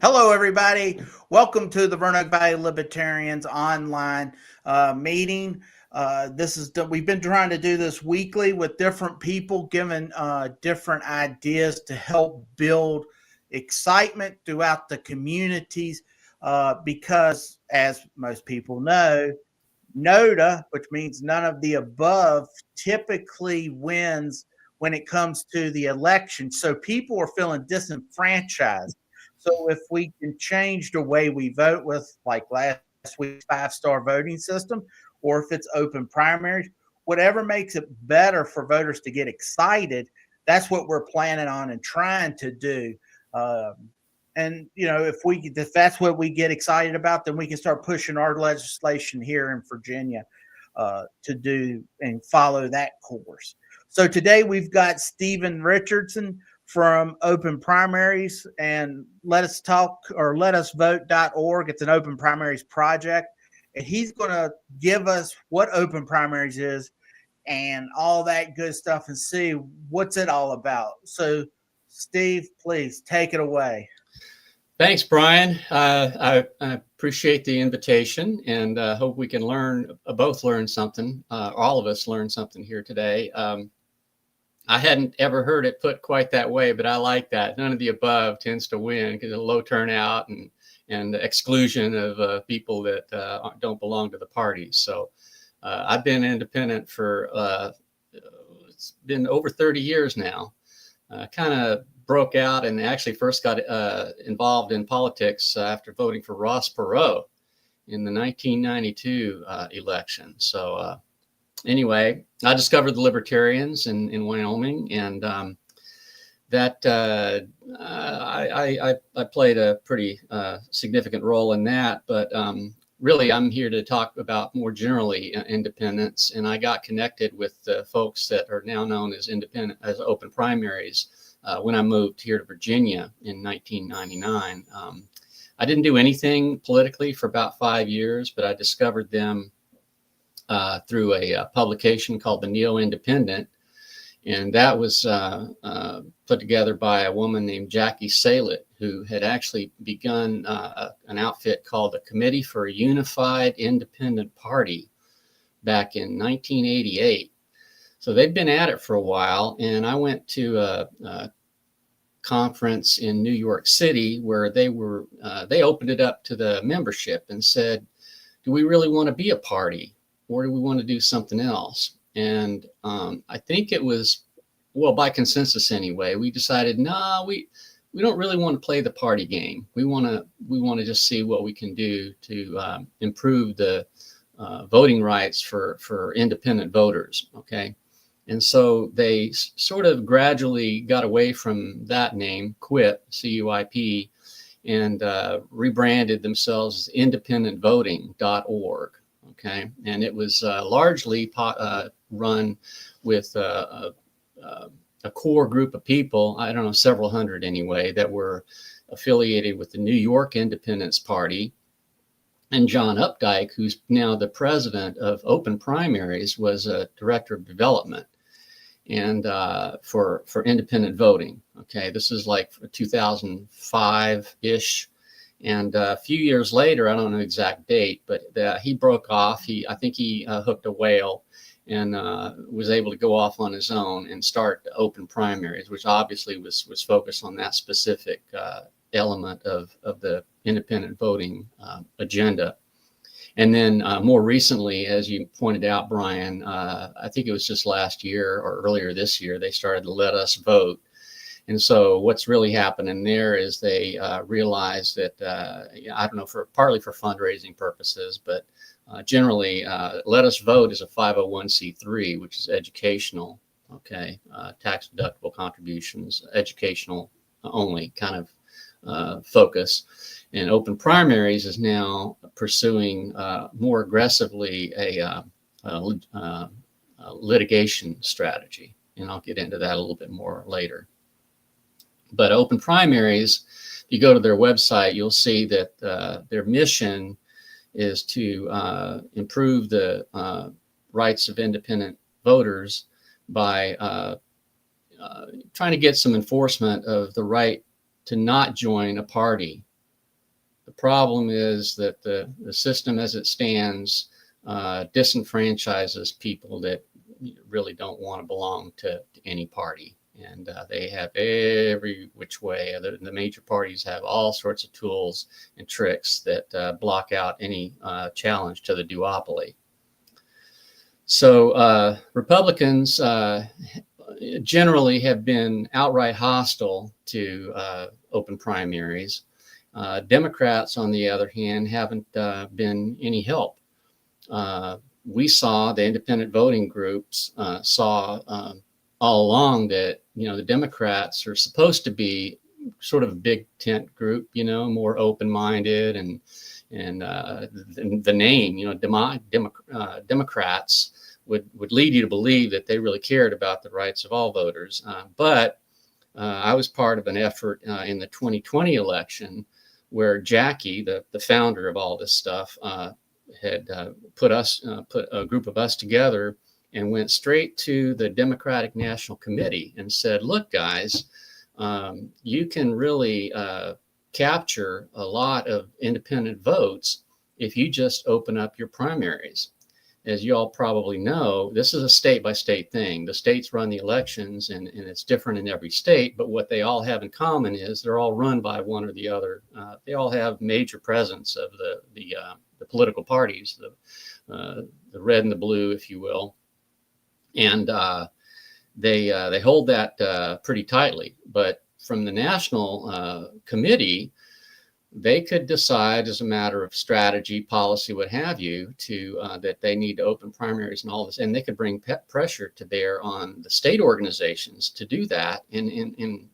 Hello, everybody. Welcome to the Roanoke Valley Libertarians online meeting. We've been trying to do this weekly with different people, giving different ideas to help build excitement throughout the communities. Because, as most people know, NOTA, which means none of the above, typically wins when it comes to the election. So people are feeling disenfranchised. So if we can change the way we vote with, like last week's 5-star voting system, or if it's open primaries, whatever makes it better for voters to get excited, that's what we're planning on and trying to do. And if that's what we get excited about, then we can start pushing our legislation here in Virginia to do and follow that course. So today we've got Steven Richardson from Open Primaries and Let Us Vote.org. It's an Open Primaries project, and he's going to give us what Open Primaries is and all that good stuff and see what's it all about. So Steve, please take it away. Thanks, Brian. I appreciate the invitation and hope we can both learn something. All of us learn something here today. I hadn't ever heard it put quite that way, but I like that. None of the above tends to win because of low turnout and exclusion of people that don't belong to the party. So I've been independent for it's been over 30 years now. Kind of broke out and actually first got involved in politics after voting for Ross Perot in the 1992 election. So anyway, I discovered the Libertarians in Wyoming, and I played a pretty significant role in that. But really, I'm here to talk about more generally independence, and I got connected with the folks that are now known as Open Primaries when I moved here to Virginia in 1999. I didn't do anything politically for about 5 years, but I discovered them through a publication called the Neo-Independent, and that was put together by a woman named Jackie Salet, who had actually begun an outfit called the Committee for a Unified Independent Party back in 1988. So they've been at it for a while, and I went to a conference in New York City where they opened it up to the membership and said, do we really want to be a party, or do we want to do something else? And I think it was, well, by consensus anyway, we decided, no, we don't really want to play the party game. We want to just see what we can do to improve the voting rights for independent voters. Okay. And so they sort of gradually got away from that name, CUIP, C-U-I-P, and rebranded themselves as independentvoting.org. Okay. And it was largely run with a core group of people, I don't know, several hundred anyway, that were affiliated with the New York Independence Party. And John Updike, who's now the president of Open Primaries, was a director of development and for independent voting. Okay, this is like 2005-ish. And a few years later, I don't know the exact date, but he broke off. I think he hooked a whale and was able to go off on his own and start Open Primaries, which obviously was focused on that specific element of the independent voting agenda. And then more recently, as you pointed out, Brian, I think it was just last year or earlier this year, they started to Let Us Vote. And so what's really happening there is they realized that, I don't know, partly for fundraising purposes, but generally Let Us Vote is a 501c3, which is educational, okay, tax deductible contributions, educational only kind of focus. And Open Primaries is now pursuing more aggressively a litigation strategy. And I'll get into that a little bit more later. But Open Primaries, if you go to their website, you'll see that their mission is to improve the rights of independent voters by trying to get some enforcement of the right to not join a party problem is that the system as it stands disenfranchises people that really don't want to belong to any party. And they have every which way. The major parties have all sorts of tools and tricks that block out any challenge to the duopoly. So Republicans generally have been outright hostile to open primaries. Democrats, on the other hand, haven't been any help. We saw, the independent voting groups saw all along that, the Democrats are supposed to be sort of a big tent group, more open-minded, and the name, Democrats would lead you to believe that they really cared about the rights of all voters. But I was part of an effort in the 2020 election where Jackie, the founder of all this stuff, had put a group of us together and went straight to the Democratic National Committee and said, look, guys, you can really capture a lot of independent votes if you just open up your primaries. As you all probably know, this is a state-by-state thing. The states run the elections, and it's different in every state, but what they all have in common is they're all run by one or the other. They all have major presence of the political parties, the red and the blue, if you will. And they hold that pretty tightly. But from the national committee, they could decide as a matter of strategy, policy, what have you, to that they need to open primaries and all this, and they could bring pressure to bear on the state organizations to do that. And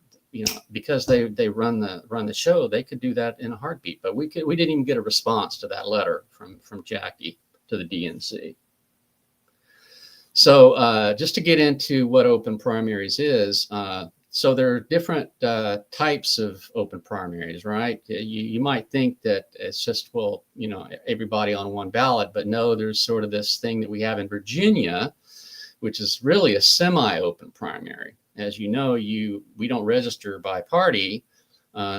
because they run the show, they could do that in a heartbeat. But we didn't even get a response to that letter from Jackie to the DNC. So just to get into what open primaries is, so there are different types of open primaries, right? You might think that it's just, everybody on one ballot, but no, there's sort of this thing that we have in Virginia, which is really a semi-open primary. As you know, we don't register by party,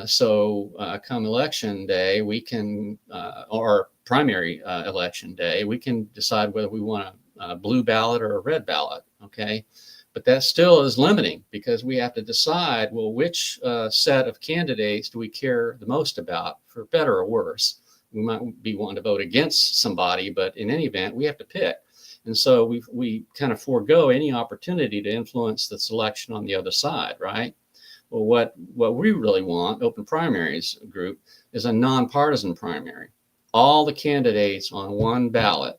so come election day, we can, or primary election day, we can decide whether we want a blue ballot or a red ballot, okay? But that still is limiting because we have to decide, well, which set of candidates do we care the most about, for better or worse? We might be wanting to vote against somebody, but in any event, we have to pick. And so we kind of forego any opportunity to influence the selection on the other side, right? Well, what we really want, Open Primaries group, is a nonpartisan primary. All the candidates on one ballot,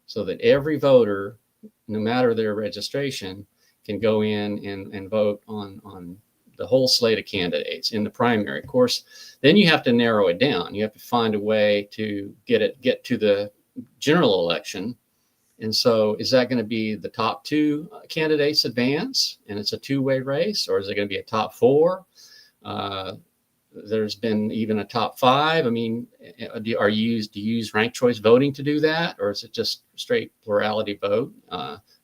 so that every voter, no matter their registration, can go in and vote on the whole slate of candidates in the primary. Of course, then you have to narrow it down. You have to find a way to get to the general election. And so is that going to be the top two candidates advance and it's a two-way race, or is it going to be a top four? There's been even a top five. I mean, do you use ranked choice voting to do that, or is it just straight plurality vote?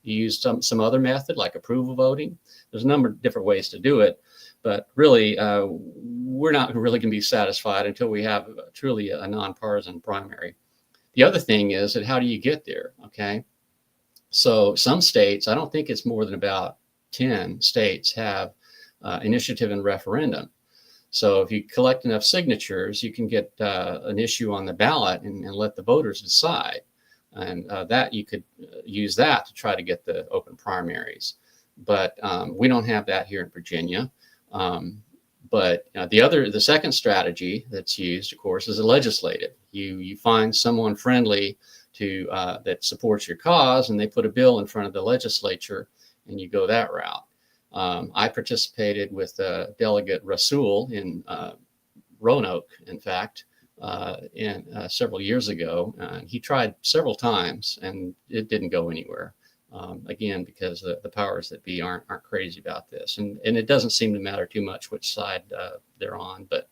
You use some other method like approval voting. There's a number of different ways to do it, but really, we're not really going to be satisfied until we have truly a nonpartisan primary. The other thing is that how do you get there? Okay, so some states, I don't think it's more than about 10 states have initiative and referendum. So if you collect enough signatures, you can get an issue on the ballot and let the voters decide. And that you could use that to try to get the open primaries. But we don't have that here in Virginia. But the second strategy that's used, of course, is a legislative. You find someone friendly to that supports your cause, and they put a bill in front of the legislature, and you go that route. I participated with Delegate Rasul in Roanoke, in fact, several years ago. He tried several times, and it didn't go anywhere. Again, because the powers that be aren't crazy about this, and it doesn't seem to matter too much which side they're on. But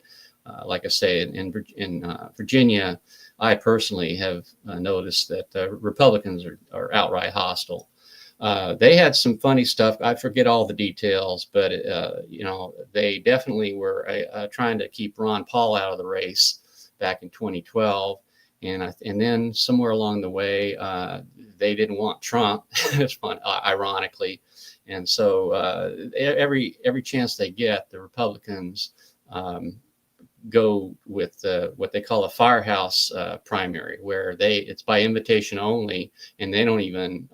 like I say, in Virginia, I personally have noticed that Republicans are outright hostile. They had some funny stuff. I forget all the details, but they definitely were trying to keep Ron Paul out of the race back in 2012. And then somewhere along the way, they didn't want Trump, it's fun, ironically. And so every chance they get, the Republicans go with what they call a firehouse primary, where it's by invitation only, and they don't even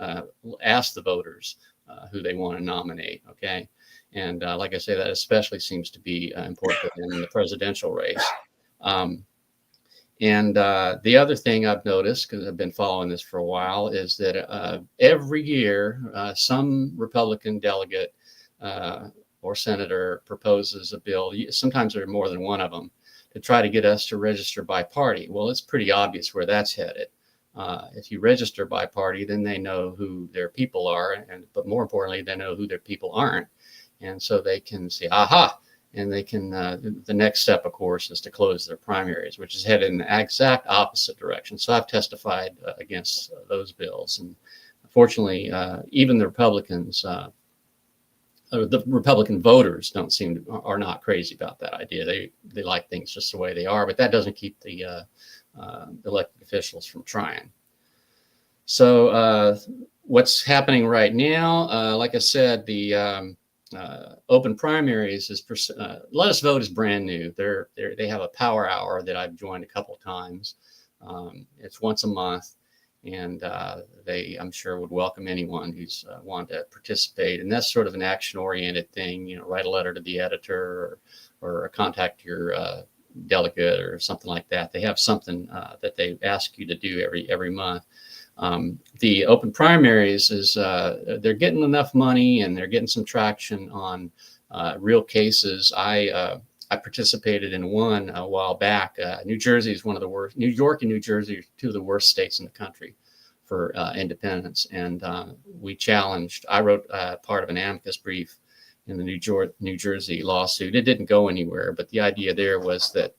ask the voters who they want to nominate. Okay. And like I say, that especially seems to be important in the presidential race. And the other thing I've noticed, because I've been following this for a while, is that every year some Republican delegate or senator proposes a bill. Sometimes there are more than one of them, to try to get us to register by party. Well, it's pretty obvious where that's headed. If you register by party, then they know who their people are, but more importantly, they know who their people aren't. And so they can say, aha, and they can, the next step, of course, is to close their primaries, which is headed in the exact opposite direction. So I've testified against those bills. And unfortunately, even the Republicans, the Republican voters are not crazy about that idea. They like things just the way they are, but that doesn't keep the elected officials from trying. So what's happening right now, like I said, the Open Primaries is Let Us Vote is brand new. They have a power hour that I've joined a couple of times. It's once a month, and they, I'm sure, would welcome anyone who's wanted to participate. And that's sort of an action-oriented thing. Write a letter to the editor, or contact your delegate or something like that. They have something that they ask you to do every month. The Open Primaries is they're getting enough money, and they're getting some traction on real cases. I participated in one a while back. New Jersey is one of the worst. New York and New Jersey are two of the worst states in the country for independence. And we challenged, I wrote part of an amicus brief in the New Jersey lawsuit. It didn't go anywhere, but the idea there was that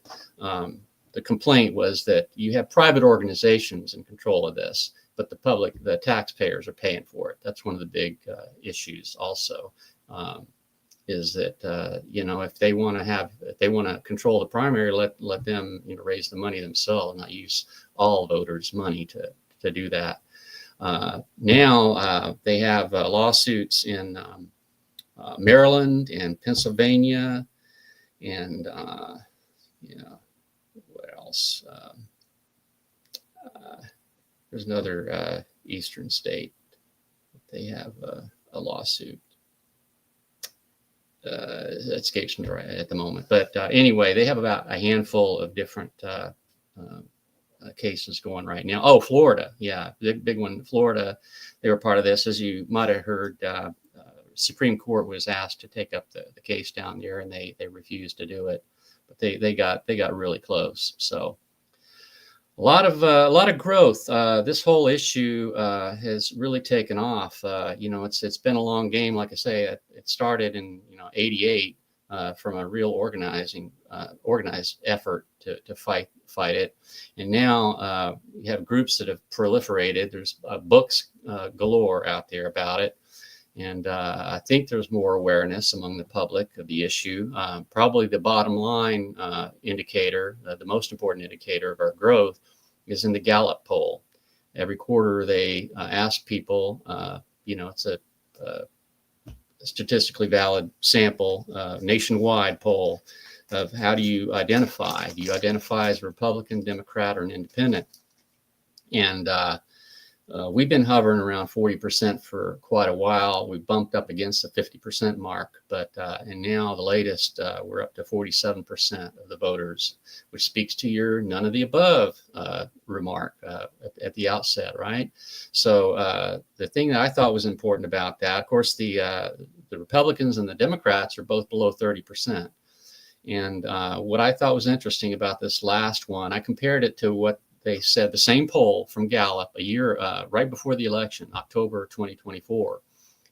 the complaint was that you have private organizations in control of this, but the taxpayers are paying for it. That's one of the big issues also. Is that if they want to control the primary, let them raise the money themselves, not use all voters' money to do that. Now they have lawsuits in Maryland and Pennsylvania, and what else? There's another eastern state. They have a lawsuit. It escapes me right at the moment. But anyway, they have about a handful of different cases going right now. Oh, Florida. Yeah, big one. Florida, they were part of this. As you might have heard, Supreme Court was asked to take up the case down there, and they refused to do it. But they got really close. So a lot of growth. This whole issue has really taken off. It's been a long game. Like I say, it started in 88 from a real organized effort to fight it, and now you have groups that have proliferated. There's books galore out there about it, and I think there's more awareness among the public of the issue. Probably the bottom line indicator, the most important indicator of our growth, is in the Gallup poll. Every quarter they ask people, it's a statistically valid sample, nationwide poll of how do you identify? Do you identify as a Republican, Democrat, or an independent? And we've been hovering around 40% for quite a while. We bumped up against the 50% mark, and now the latest, we're up to 47% of the voters, which speaks to your none of the above remark at the outset, right? So the thing that I thought was important about that, of course, the Republicans and the Democrats are both below 30%. And what I thought was interesting about this last one, I compared it to what they said, the same poll from Gallup a year right before the election, October 2024.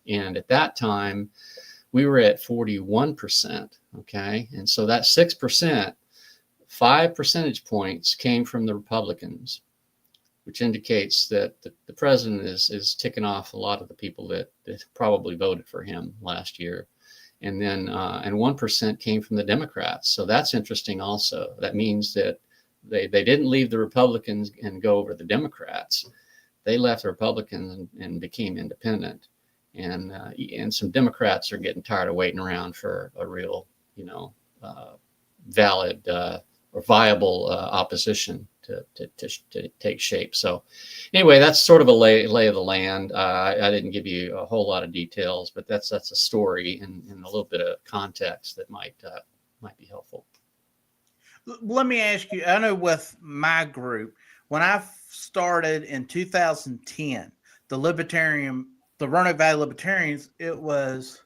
And at that time, we were at 41%. Okay. And so that 6%, 5 percentage points came from the Republicans, which indicates that the president is ticking off a lot of the people that probably voted for him last year. And then and 1% came from the Democrats. So that's interesting also. That means that they didn't leave the Republicans and go over the Democrats. They left the Republicans and became independent. And some Democrats are getting tired of waiting around for a real, valid or viable opposition to take shape. So anyway, that's sort of a lay of the land. I didn't give you a whole lot of details, but that's a story and a little bit of context that might be helpful. Let me ask you, I know with my group, when I started in 2010, the Roanoke Valley Libertarians, it was,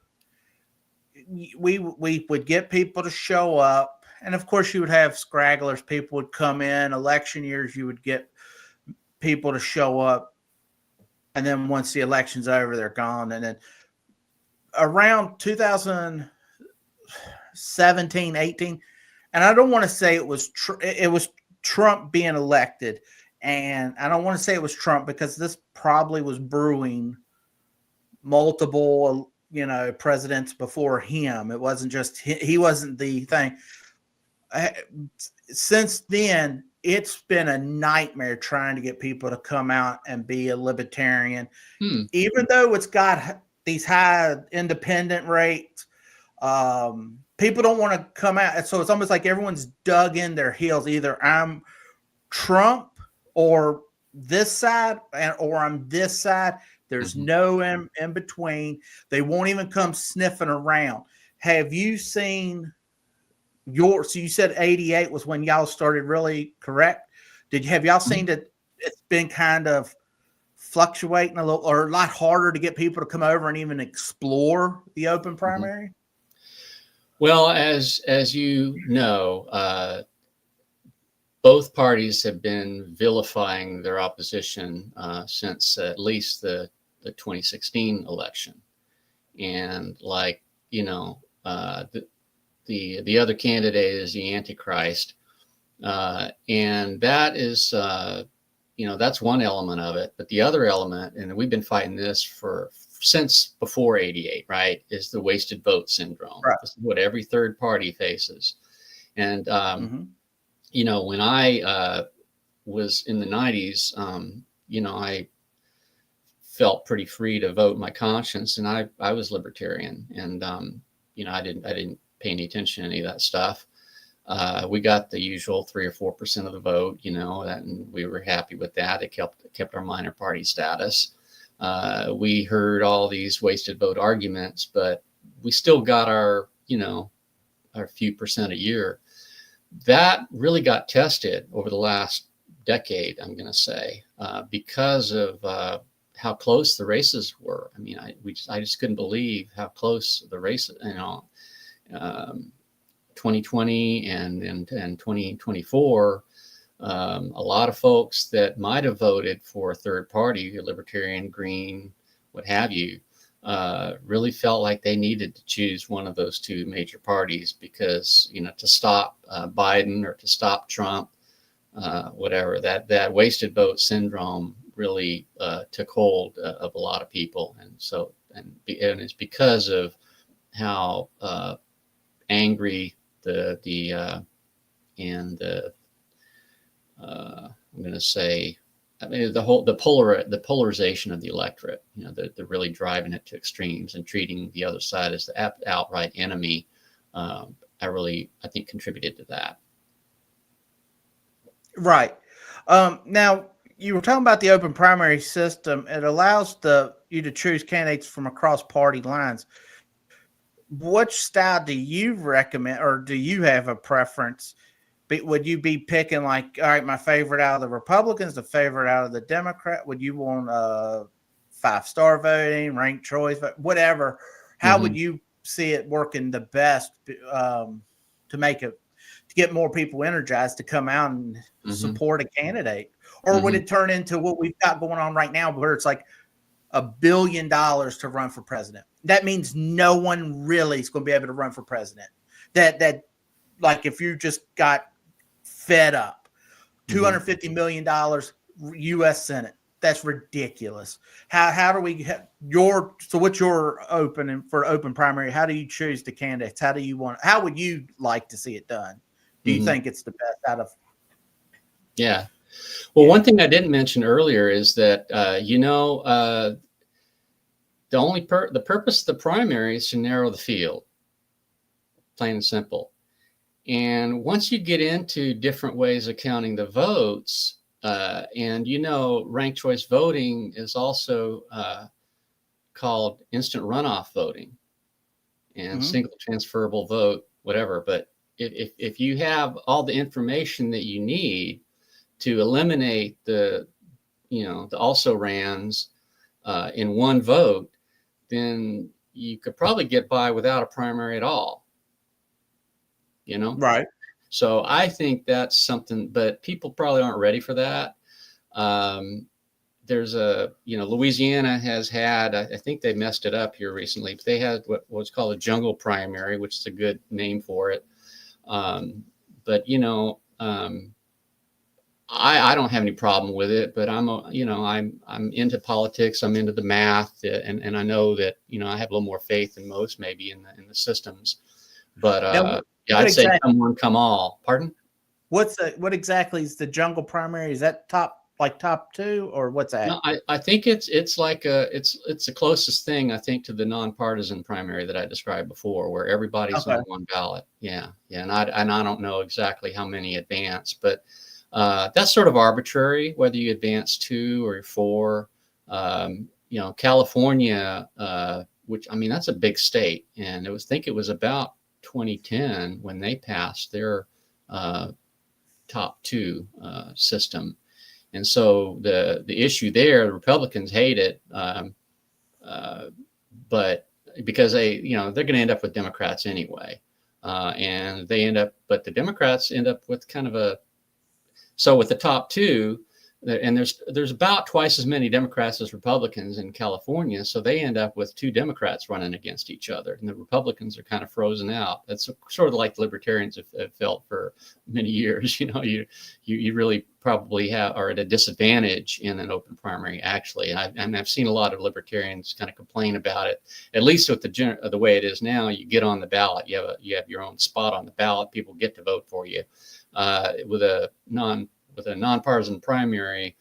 we would get people to show up. And of course you would have scragglers. People would come in. Election years, you would get people to show up. And then once the election's over, they're gone. And then around 2017, 18, and I don't want to say it was Trump being elected. And I don't want to say it was Trump because this probably was brewing multiple, presidents before him. It wasn't just, he wasn't the thing. Since then, it's been a nightmare trying to get people to come out and be a libertarian, even though it's got these high independent rates. People don't want to come out. So it's almost like everyone's dug in their heels. Either I'm Trump or this side, or I'm this side. There's no in between. They won't even come sniffing around. Have you seen so you said 88 was when y'all started, really correct? Have y'all seen that it's been kind of fluctuating a little, or a lot harder to get people to come over and even explore the open primary? Well, as you know, both parties have been vilifying their opposition since at least the 2016 election. And the other candidate is the Antichrist. And that is, that's one element of it. But the other element, and we've been fighting this since before 88, right, is the wasted vote syndrome. Right. This is what every third party faces. And, when I was in the 90s, I felt pretty free to vote my conscience, and I was libertarian, and I didn't pay any attention to any of that stuff. We got the usual 3 or 4% of the vote, and we were happy with that. It kept our minor party status. We heard all these wasted vote arguments, but we still got our few percent a year. That really got tested over the last decade, I'm going to say, because of how close the races were. I mean, I just couldn't believe how close the races, 2020 and 2024. A lot of folks that might have voted for a third party, Libertarian, Green, what have you, really felt like they needed to choose one of those two major parties because, to stop Biden or to stop Trump, whatever, that wasted vote syndrome really took hold of a lot of people. And so, and it's because of how angry I'm going to say, the polarization of the electorate, they're really driving it to extremes and treating the other side as the outright enemy. I think contributed to that. Right. Now you were talking about the open primary system. It allows you to choose candidates from across party lines. Which style do you recommend, or do you have a preference? Would you be picking all right, my favorite out of the Republicans, the favorite out of the Democrat? Would you want 5-star voting, ranked choice, whatever? How would you see it working the best to get more people energized to come out and support a candidate? Or would it turn into what we've got going on right now, where it's like $1 billion to run for president? That means no one really is going to be able to run for president. That like if you just got fed up, $250 million U.S. Senate. That's ridiculous. How do we so what's your open primary? How do you choose the candidates? How would you like to see it done? Do you think it's the best out of Yeah. Well, one thing I didn't mention earlier is that, the purpose of the primary is to narrow the field, plain and simple. And once you get into different ways of counting the votes, and ranked choice voting is also called instant runoff voting and single transferable vote, whatever. But if you have all the information that you need to eliminate the also rans in one vote, then you could probably get by without a primary at all. Right. So I think that's something, but people probably aren't ready for that. There's Louisiana has had, I think they messed it up here recently, but they had what's called a jungle primary, which is a good name for it. But I don't have any problem with it, but I'm into politics. I'm into the math, and I know that I have a little more faith than most maybe in the systems. But now, I'd say come one, come all. Pardon? What exactly is the jungle primary? Is that top two, or what's that? No, I think it's like it's the closest thing I think to the nonpartisan primary that I described before, where everybody's on one ballot. Yeah, and I don't know exactly how many advance, but that's sort of arbitrary whether you advance 2 or 4. California, which that's a big state, and I think it was about 2010 when they passed their top 2 system. And so the issue there, the Republicans hate it, but because they're going to end up with Democrats anyway, and but the Democrats end up with kind of so with the top 2, and there's about twice as many Democrats as Republicans in California, so they end up with 2 Democrats running against each other, and the Republicans are kind of frozen out. That's sort of like Libertarians have felt for many years. You really probably are at a disadvantage in an open primary, actually. And I've seen a lot of Libertarians kind of complain about it. At least with the way it is now, you get on the ballot, you have your own spot on the ballot. People get to vote for you. With a nonpartisan primary,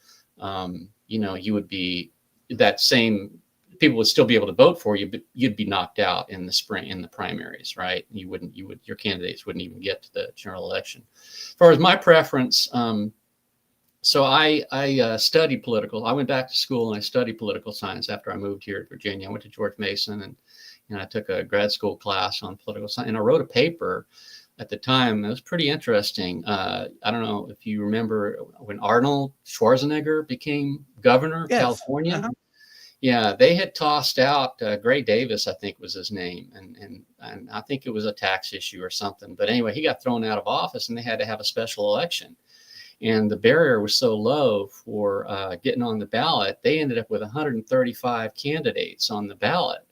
you would be that same. People would still be able to vote for you, but you'd be knocked out in the primaries, right? Your candidates wouldn't even get to the general election. As far as my preference, so I studied political. I went back to school and I studied political science after I moved here to Virginia. I went to George Mason and I took a grad school class on political science, and I wrote a paper at the time. It was pretty interesting. I don't know if you remember when Arnold Schwarzenegger became governor of California. Uh-huh. Yeah, they had tossed out Gray Davis, I think was his name, and I think it was a tax issue or something. But anyway, he got thrown out of office, and they had to have a special election. And the barrier was so low for getting on the ballot, they ended up with 135 candidates on the ballot,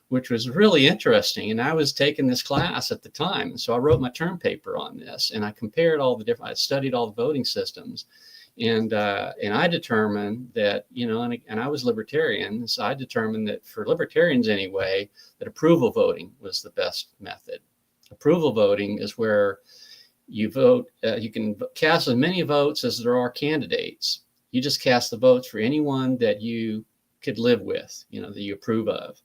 which was really interesting. And I was taking this class at the time. So I wrote my term paper on this, and I compared I studied all the voting systems. And I determined that, and I was libertarian, so I determined that for libertarians anyway, that approval voting was the best method. Approval voting is where you vote, you can cast as many votes as there are candidates. You just cast the votes for anyone that you could live with, that you approve of.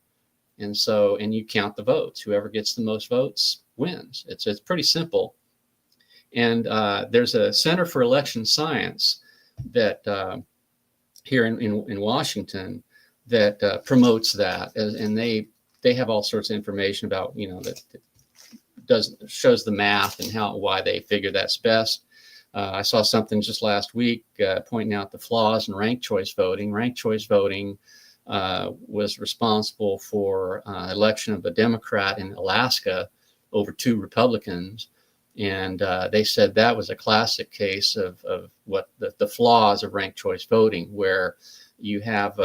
And you count the votes. Whoever gets the most votes wins. It's pretty simple. And there's a Center for Election Science that here in Washington that promotes that, and they have all sorts of information about that shows the math and why they figure that's best. I saw something just last week pointing out the flaws in ranked choice voting. Ranked choice voting was responsible for election of a Democrat in Alaska over 2 Republicans. And they said that was a classic case of what the flaws of ranked choice voting, where you have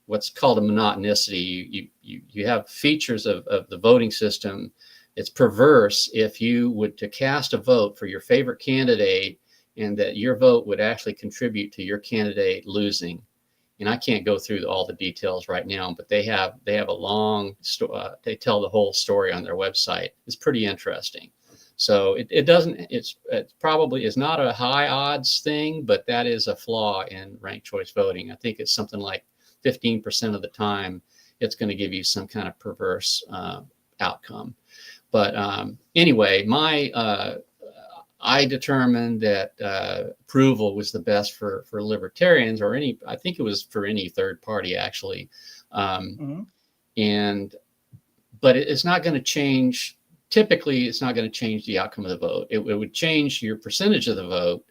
what's called a monotonicity. You have features of the voting system. It's perverse if you would to cast a vote for your favorite candidate and that your vote would actually contribute to your candidate losing. And I can't go through all the details right now, but they have a long story. They tell the whole story on their website. It's pretty interesting. So it doesn't, it probably is not a high odds thing, but that is a flaw in ranked choice voting. I think it's something like 15% of the time it's going to give you some kind of perverse outcome. But anyway, I determined that approval was the best for libertarians, or I think it was for any third party actually. But it's not going to change. Typically, it's not going to change the outcome of the vote. It would change your percentage of the vote,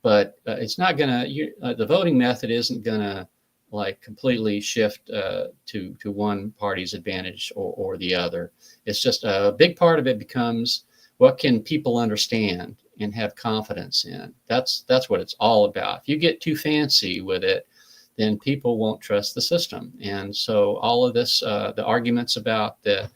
but it's not going to. The voting method isn't going to like completely shift to one party's advantage or the other. It's just a big part of it becomes what can people understand and have confidence in. That's what it's all about. If you get too fancy with it, then people won't trust the system. And so all of this, the arguments about the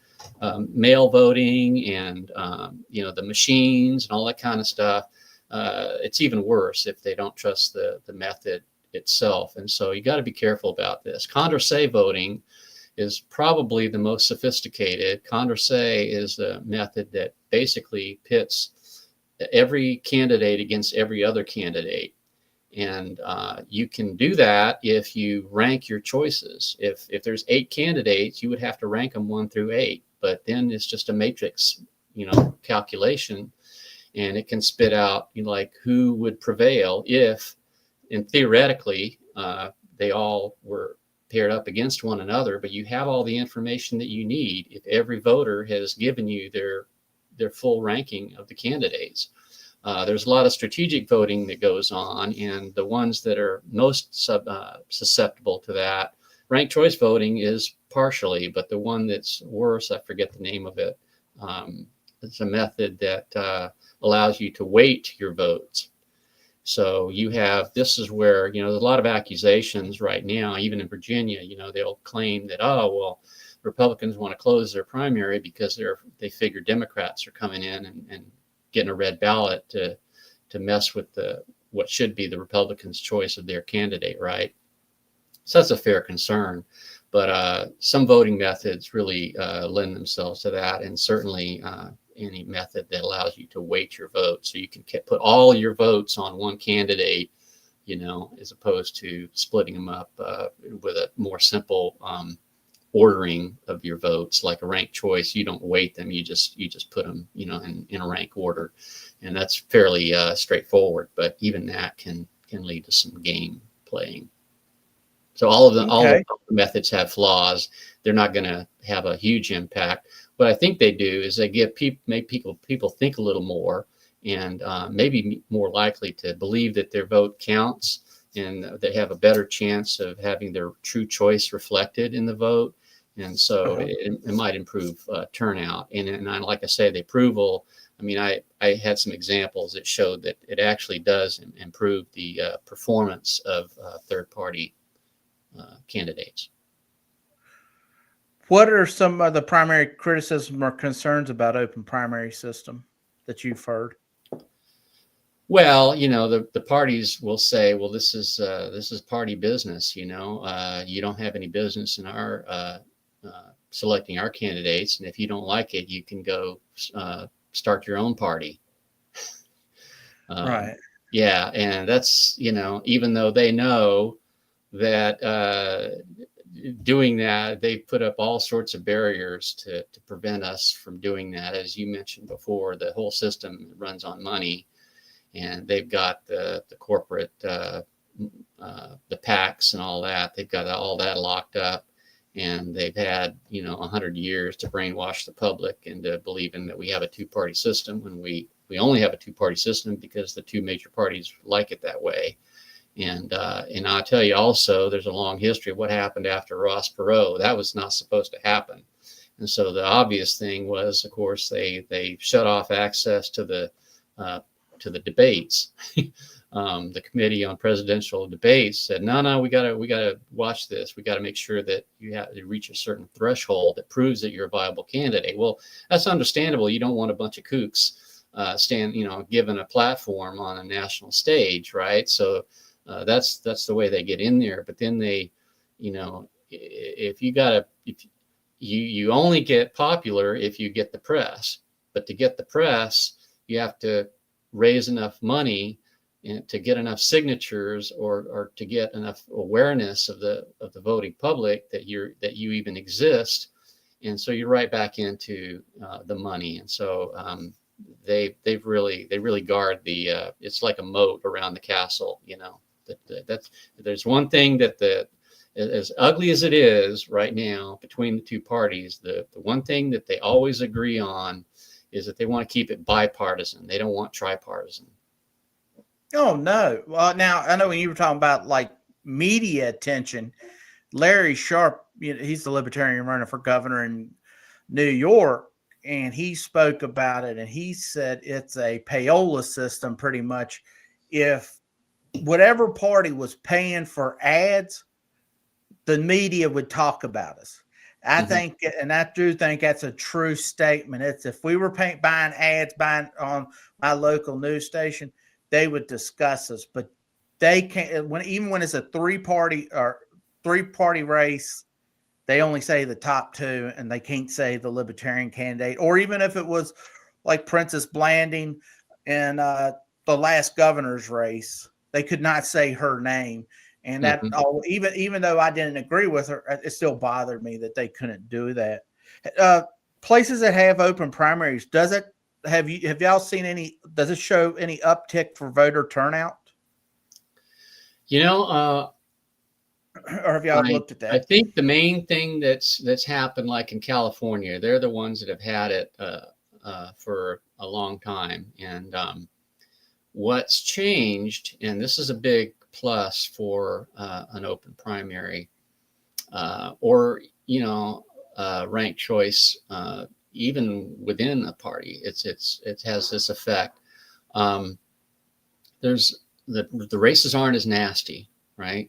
mail voting and the machines and all that kind of stuff, it's even worse if they don't trust the method itself. And so you got to be careful about this. Condorcet voting is probably the most sophisticated. Condorcet is the method that basically pits every candidate against every other candidate. And you can do that if you rank your choices. If there's 8 candidates, you would have to rank them 1 through 8. But then it's just a matrix, calculation, and it can spit out like who would prevail if, and theoretically, they all were paired up against one another. But you have all the information that you need if every voter has given you their full ranking of the candidates. There's a lot of strategic voting that goes on, and the ones that are most susceptible to that, ranked choice voting is partially, but the one that's worse, I forget the name of it. It's a method that allows you to weight your votes. So this is where, there's a lot of accusations right now, even in Virginia, they'll claim that, Republicans want to close their primary because they figure Democrats are coming in and getting a red ballot to mess with what should be the Republicans' choice of their candidate, right? So that's a fair concern, but some voting methods really lend themselves to that, and certainly any method that allows you to weight your vote, so you can put all your votes on one candidate, as opposed to splitting them up with a more simple ordering of your votes. Like a ranked choice, you don't weight them, you just put them in a rank order, and that's fairly straightforward, but even that can lead to some game playing. So all of the methods have flaws. They're not going to have a huge impact. What I think they do is they make people think a little more, and maybe more likely to believe that their vote counts, and they have a better chance of having their true choice reflected in the vote. And so it might improve turnout. And like I say, the approval, I had some examples that showed that it actually does improve the performance of third-party candidates. What are some of the primary criticism or concerns about open primary system that you've heard? Well, the parties will say, well, this is party business. You don't have any business in our selecting our candidates, and if you don't like it, you can go start your own party. Right. Yeah, and that's even though they know that doing that, they put up all sorts of barriers to prevent us from doing that. As you mentioned before, the whole system runs on money, and they've got the corporate, the PACs and all that. They've got all that locked up, and they've had 100 years to brainwash the public into believing that we have a two-party system when we only have a two-party system because the two major parties like it that way. And I'll tell you also, there's a long history of what happened after Ross Perot. That was not supposed to happen. And so the obvious thing was, of course, they shut off access to the debates. The Committee on Presidential Debates said, no, we gotta watch this. We gotta make sure that you have to reach a certain threshold that proves that you're a viable candidate. Well, that's understandable. You don't want a bunch of kooks given a platform on a national stage, right? So that's the way they get in there. But then they, if you only get popular if you get the press. But to get the press, raise enough money and to get enough signatures or to get enough awareness of the voting public that you even exist. And so you're right back into the money. And so they really guard the it's like a moat around the castle, you know. That's there's one thing that as ugly as it is right now between the two parties, the one thing that they always agree on is that they want to keep it bipartisan. They don't want tripartisan. Oh no. Well, now I know when you were talking about like media attention, Larry Sharp, you know, he's the Libertarian running for governor in New York, and he spoke about it, and he said it's a payola system pretty much. If whatever party was paying for ads, the media would talk about us. I think, and I do think that's a true statement. It's if we were buying ads, buying on my local news station, they would discuss us, but they can't. Even when it's a three-party race, they only say the top two, and they can't say the Libertarian candidate. Or even if it was like Princess Blanding in the last governor's race, they could not say her name. And that even though I didn't agree with her, it still bothered me that they couldn't do that. Places that have open primaries, have y'all seen any? Does it show any uptick for voter turnout? You know, or have y'all looked at that? I think the main thing that's happened, like in California, they're the ones that have had it for a long time. And what's changed, and this is a big plus for an open primary or ranked choice, even within a party, it has this effect. There's the races aren't as nasty, right?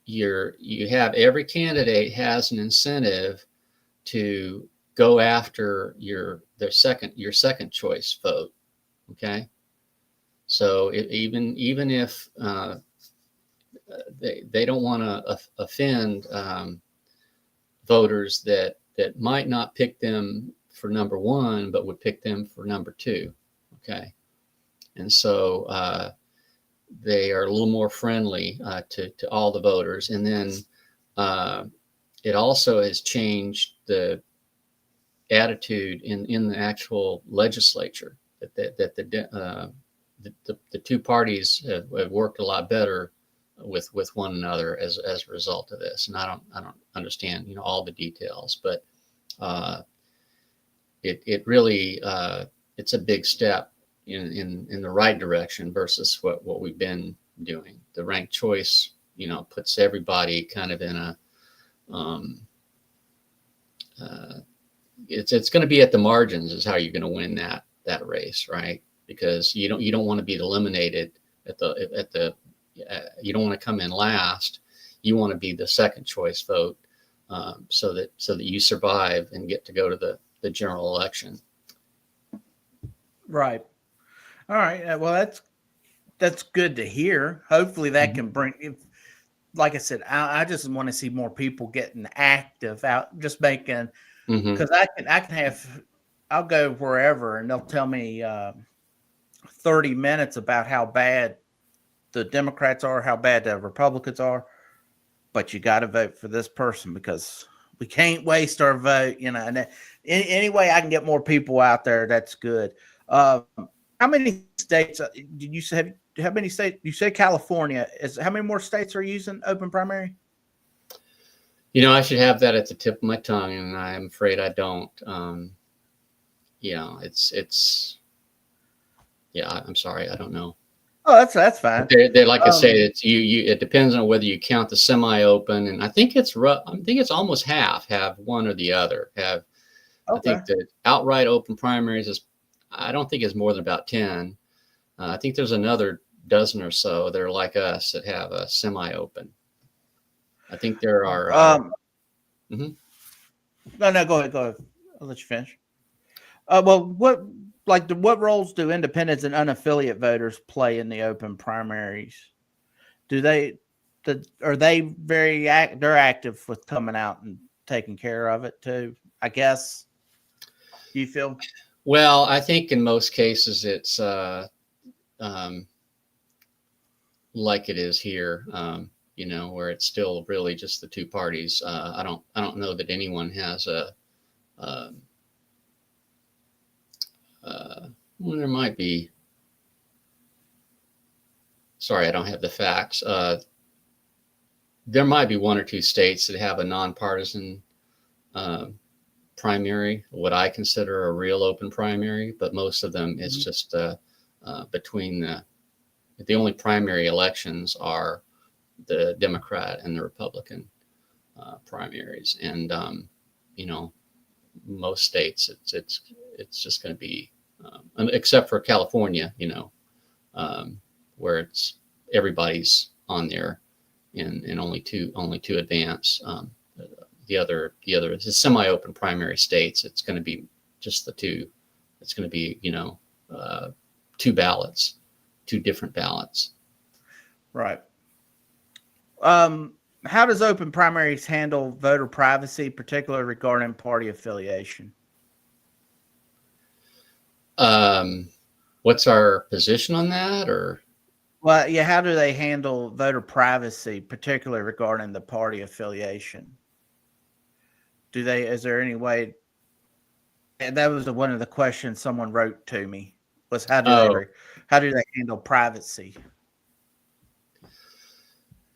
You have every candidate has an incentive to go after your second choice vote. Okay. So even if they don't want to offend voters that might not pick them for number one, but would pick them for number two. Okay. And so they are a little more friendly to all the voters. And then it also has changed the attitude in the actual legislature that the two parties have worked a lot better with one another as a result of this. And I don't understand all the details, but it really it's a big step in the right direction versus what we've been doing. The ranked choice puts everybody kind of in a it's going to be at the margins is how you're going to win that race, right? Because you don't want to be eliminated at the you don't want to come in last. You want to be the second choice vote, so that you survive and get to go to the general election. Right. All right. Well, that's good to hear. Hopefully that can bring. Like I said, I just want to see more people getting active out, just making. Because I can have. I'll go wherever, and they'll tell me 30 minutes about how bad the Democrats are, how bad the Republicans are, but you got to vote for this person because we can't waste our vote, and any way I can get more people out there, that's good. How many states did you say? How many states? You said California. How many more states are using open primary? I should have that at the tip of my tongue, and I'm afraid I don't. It's I'm sorry, I don't know. Oh, that's fine. They like I say, it's you. It depends on whether you count the semi-open, and I think it's almost half have one or the other. Okay. I think the outright open primaries is. I don't think it's more than about 10. I think there's another dozen or so that are like us that have a semi-open. I think there are. No, go ahead. I'll let you finish. Well, what roles do independents and unaffiliate voters play in the open primaries? Are they they're active with coming out and taking care of it too? I guess. Do you feel? Well, I think in most cases it's like it is here, where it's still really just the two parties. I don't know that anyone has uh, well, there might be. Sorry, I don't have the facts. There might be one or two states that have a nonpartisan primary, what I consider a real open primary, but most of them it's just between the only primary elections are the Democrat and the Republican primaries, and most states it's just going to be, except for California, where it's everybody's on there, and only two advance. The semi-open primary states, it's going to be just the two. It's going to be two ballots, two different ballots. Right. How does open primaries handle voter privacy, particularly regarding party affiliation? What's our position on that, or? Well, yeah, how do they handle voter privacy, particularly regarding the party affiliation? Is there any way? And that was one of the questions someone wrote to me, was how do they handle privacy?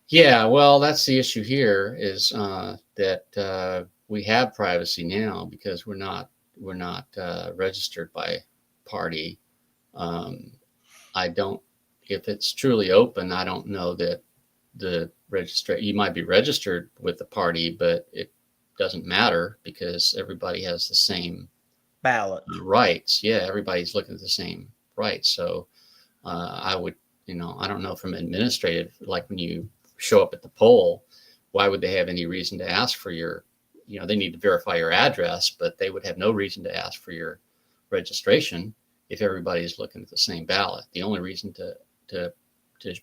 Yeah, well, that's the issue here, is that we have privacy now because we're not registered by party. If it's truly open, I don't know that you might be registered with the party, but it doesn't matter because everybody has the same ballot rights. Yeah, everybody's looking at the same rights. So I would, I don't know, from administrative, like when you show up at the poll, why would they have any reason to ask for your, they need to verify your address, but they would have no reason to ask for your registration if everybody's looking at the same ballot. The only reason to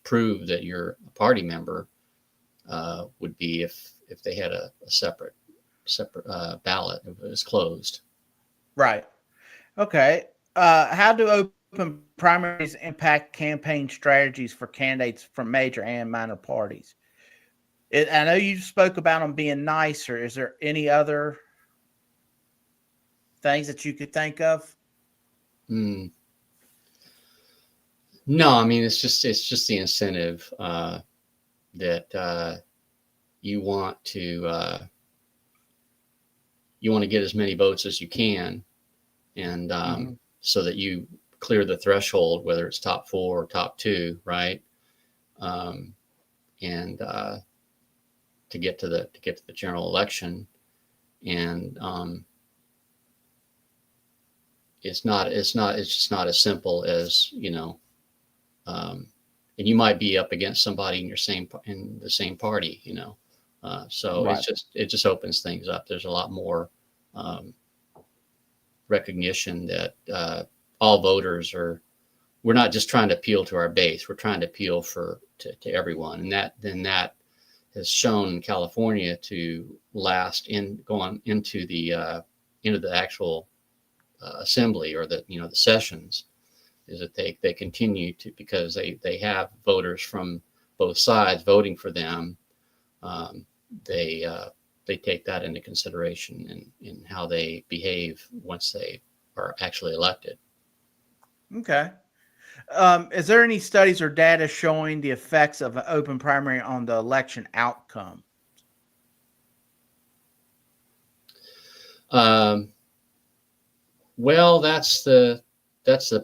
prove that you're a party member would be if they had a separate ballot, if it was closed. Right. Okay. How do open primaries impact campaign strategies for candidates from major and minor parties? I know you spoke about them being nicer. Is there any other things that you could think of? No, I mean, it's just the incentive that you want to get as many votes as you can, and so that you clear the threshold, whether it's top 4 or top 2, right? And to get to the general election, and it's just not as simple as, and you might be up against somebody in the same party, so right. It just opens things up. There's a lot more recognition that all voters we're not just trying to appeal to our base, we're trying to appeal to everyone, and that has shown in California to last going into the actual assembly, or the sessions, is that they continue to, because they have voters from both sides voting for them. They take that into consideration in how they behave once they are actually elected. Okay. Is there any studies or data showing the effects of an open primary on the election outcome? Well, that's the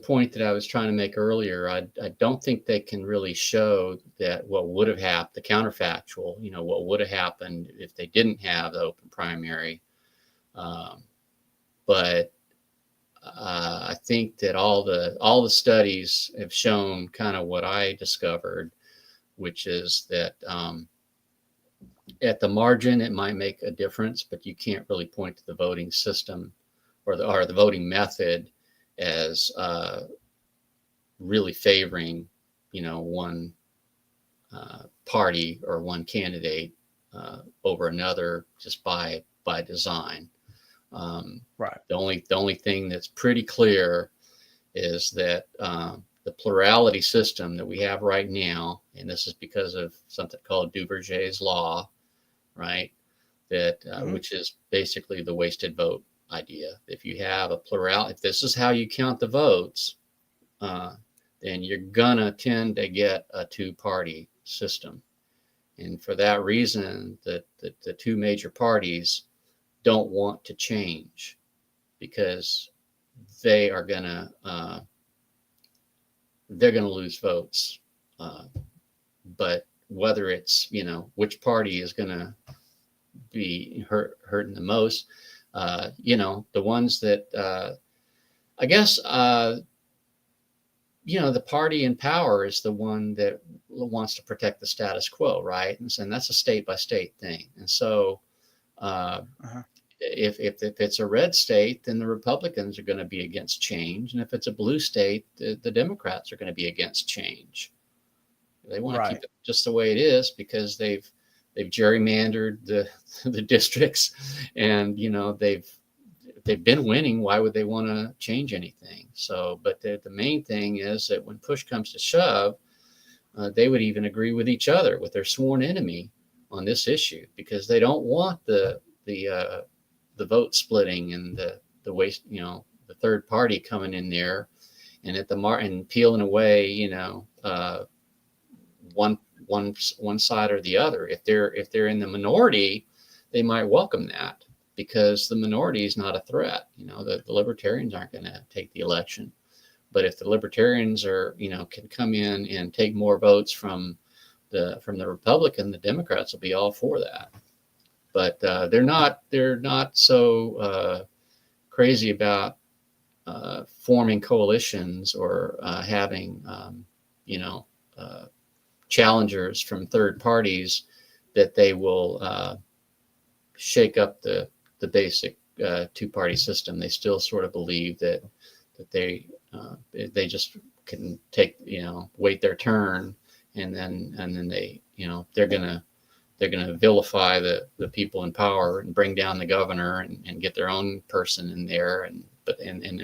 point that I was trying to make earlier. I don't think they can really show that what would have happened, the counterfactual, what would have happened if they didn't have the open primary. But I think that all the studies have shown kind of what I discovered, which is that at the margin it might make a difference, but you can't really point to the voting system or the voting method as really favoring, one party or one candidate over another, just by design. Right. The only thing that's pretty clear is that the plurality system that we have right now, and this is because of something called Duverger's law, right? That which is basically the wasted vote idea. If you have a plurality, if this is how you count the votes, then you're gonna tend to get a two-party system. And for that reason, the two major parties don't want to change because they are gonna they're gonna lose votes. But whether it's, you know, which party is gonna be hurting the most, you know, the ones that I guess you know, the party in power is the one that wants to protect the status quo, right? And that's a state by state thing. And so if it's a red state, then the Republicans are going to be against change, and if it's a blue state, the Democrats are going to be against change. They want to keep it just the way it is because they've gerrymandered the districts, and you know they've been winning. Why would they want to change anything? So, but the main thing is that when push comes to shove, they would even agree with each other, with their sworn enemy, on this issue, because they don't want the vote splitting and the waste, you know, the third party coming in there and and peeling away, you know, one side or the other. If they're in the minority, they might welcome that because the minority is not a threat. You know, the libertarians aren't going to take the election, but if the libertarians are, you know, can come in and take more votes from the Republican, the Democrats will be all for that. But they're not so crazy about forming coalitions or having you know, challengers from third parties that they will shake up the basic two-party system. They still sort of believe that they just can take, you know, wait their turn, and then they, you know, they're gonna vilify the people in power and bring down the governor and get their own person in there. And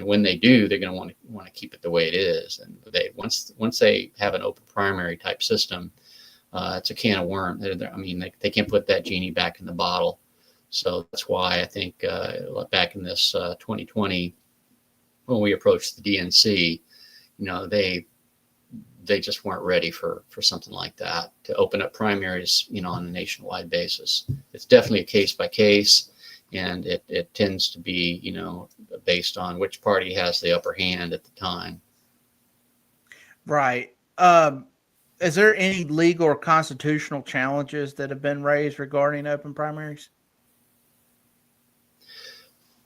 when they do, they're going to want to keep it the way it is. And once they have an open primary type system, it's a can of worms. I mean, they can't put that genie back in the bottle. So that's why I think back in this 2020, when we approached the DNC, you know, they just weren't ready for something like that, to open up primaries, you know, on a nationwide basis. It's definitely a case by case, and it tends to be, you know, based on which party has the upper hand at the time. Right. Is there any legal or constitutional challenges that have been raised regarding open primaries?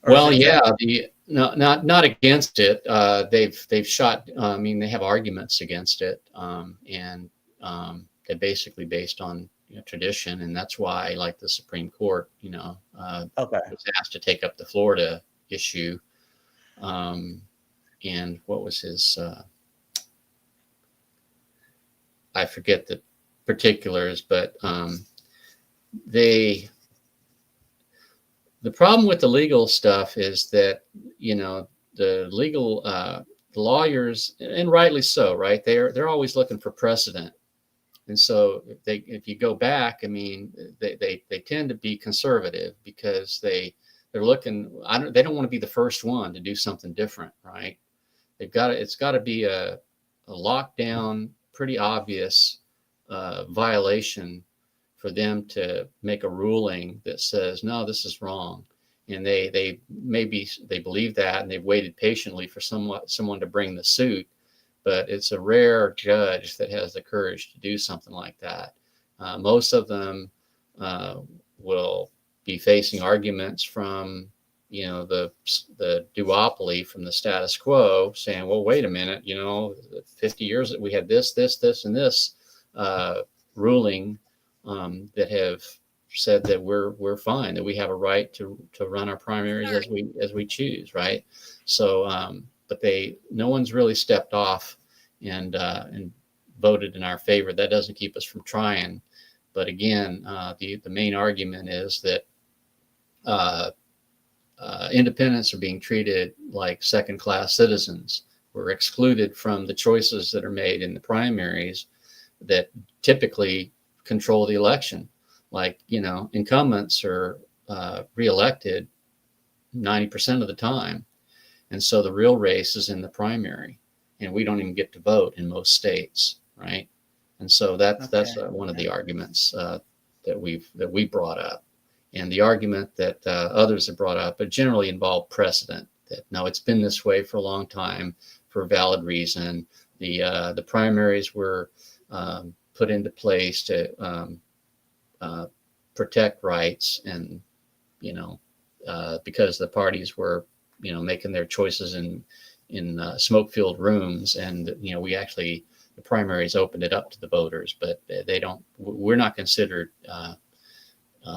Well, yeah, not against it. They've shot. I mean, they have arguments against it, and they're basically based on, you know, tradition, and that's why, like, the Supreme Court, you know, was asked to take up the Florida issue. And what was his? I forget the particulars, but the problem with the legal stuff is that, you know, the legal the lawyers, and rightly so, right? They're always looking for precedent, and so if you go back, I mean, they tend to be conservative because they're looking. They don't want to be the first one to do something different, right? It's got to be a lockdown, pretty obvious violation for them to make a ruling that says, no, this is wrong. And they believe that, and they've waited patiently for someone to bring the suit, but it's a rare judge that has the courage to do something like that. Most of them will be facing arguments from, you know, the duopoly, from the status quo, saying, well, wait a minute, you know, 50 years that we had this, and this ruling that have said that we're fine, that we have a right to run our primaries as we choose, right? So, but no one's really stepped off and voted in our favor. That doesn't keep us from trying. But again, the main argument is that independents are being treated like second-class citizens. We're excluded from the choices that are made in the primaries that typically control the election. Like, incumbents are reelected 90% of the time. And so the real race is in the primary, and we don't even get to vote in most states, right? And so that's one of the arguments that we brought up. And the argument that others have brought up, but generally involve precedent, that no, it's been this way for a long time for a valid reason. The primaries were put into place to protect rights, and because the parties were making their choices in smoke-filled rooms, and the primaries opened it up to the voters, but we're not considered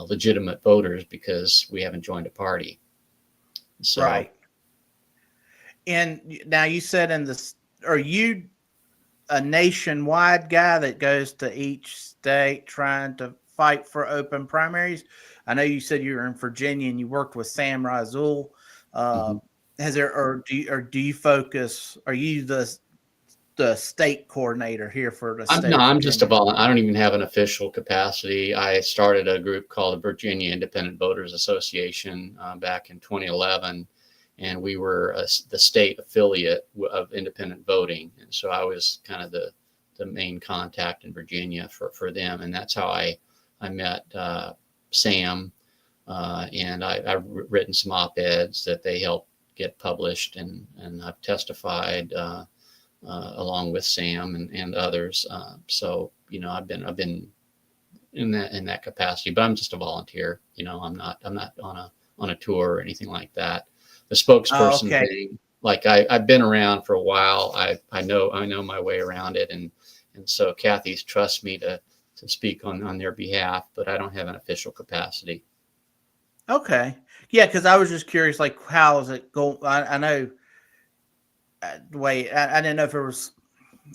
legitimate voters because we haven't joined a party. So, right. And now you said are you a nationwide guy that goes to each state trying to fight for open primaries? I know you said you were in Virginia and you worked with Sam Razul. Do you focus? Are you the state coordinator here for the state? I'm just a volunteer. I don't even have an official capacity. I started a group called the Virginia Independent Voters Association back in 2011, and we were the state affiliate of independent voting. And so I was kind of the main contact in Virginia for them. And that's how I met Sam, and I've written some op-eds that they helped get published, and I've testified along with Sam and others. So I've been in that capacity, but I'm just a volunteer. I'm not on a tour or anything like that. The spokesperson thing, like I've been around for a while. I know my way around it, and so Kathy's trusts me to speak on their behalf, but I don't have an official capacity. Okay. Yeah, because I was just curious, like, how is it going? I know the way I didn't know if there was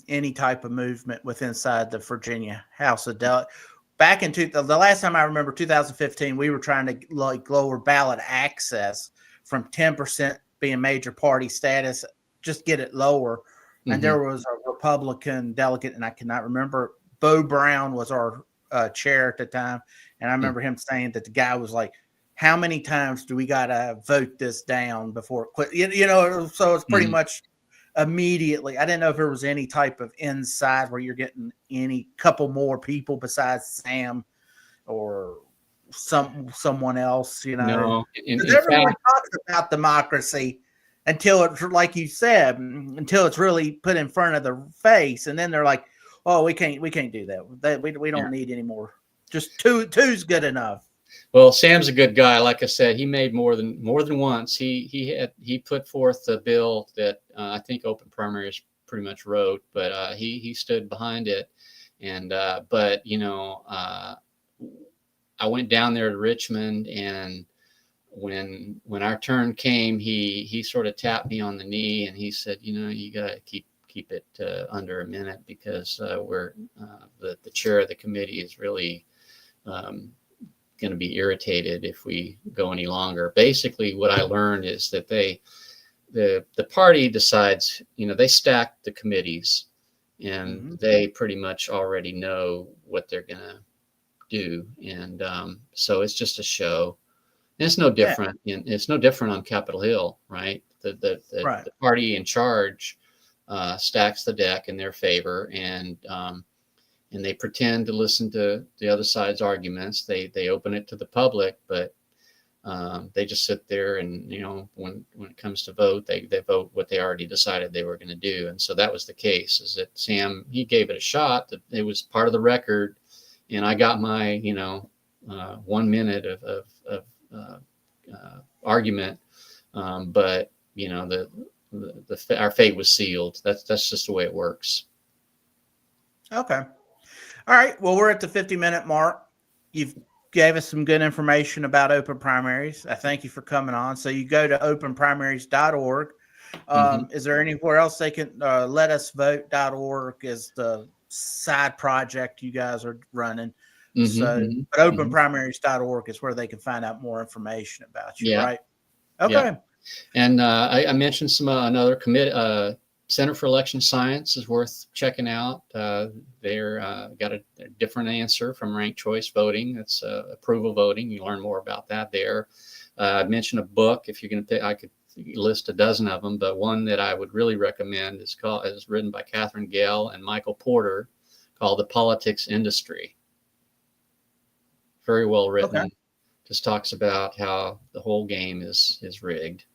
any type of movement inside the Virginia House of Delegates. Back in the last time I remember, 2015, we were trying to lower ballot access from 10% being major party status, just get it lower. Mm-hmm. And there was a Republican delegate, and I cannot remember. Bo Brown was our chair at the time, and I remember him saying that the guy was like, how many times do we got to vote this down before it quit? So it's pretty much immediately. I didn't know if there was any type of inside where you're getting any couple more people besides Sam or someone else, No, everyone talks about democracy until it's, like you said, until it's really put in front of the face, and then they're like, oh, we can't do that. We don't need any more. Just two's good enough. Well, Sam's a good guy. Like I said, he made more than once. He put forth the bill that I think Open Primaries pretty much wrote, but he stood behind it. And but I went down there to Richmond, and when our turn came, he sort of tapped me on the knee, and he said, you gotta keep it under a minute, because we're the chair of the committee is really going to be irritated if we go any longer. Basically, what I learned is that the party decides, they stack the committees, and they pretty much already know what they're going to do. And so it's just a show. And it's no different. It's no different on Capitol Hill, right? The party in charge stacks the deck in their favor, and they pretend to listen to the other side's arguments. They open it to the public, but they just sit there, and when it comes to vote, they vote what they already decided they were going to do. And so that was the case. Is that Sam, he gave it a shot. That it was part of the record, and I got my 1 minute of argument, but our fate was sealed. That's just the way it works. Okay. All right. Well, we're at the 50-minute mark. You've gave us some good information about open primaries. I thank you for coming on. So you go to openprimaries.org. Is there anywhere else they can letusvote.org is the side project you guys are running. But openprimaries.org is where they can find out more information about you, right? Okay. Yeah. And I mentioned some another Center for Election Science is worth checking out. They're got a different answer from ranked choice voting. It's approval voting. You learn more about that there. I mentioned a book. If you're going to pick, I could list a dozen of them, but one that I would really recommend is written by Catherine Gale and Michael Porter, called The Politics Industry. Very well written. Okay. Just talks about how the whole game is rigged.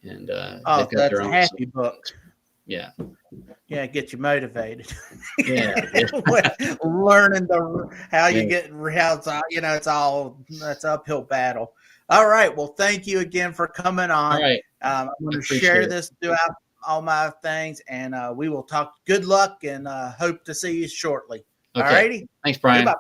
And Oh, they've got that's their a own happy book. Yeah. Yeah, get you motivated. Yeah. Learning how you Yeah. get it's all that's uphill battle. All right. Well, thank you again for coming on. All right. I'm going to Appreciate share it. this throughout all my things, and we will talk. Good luck, and hope to see you shortly. Okay. All righty. Thanks, Brian. Goodbye.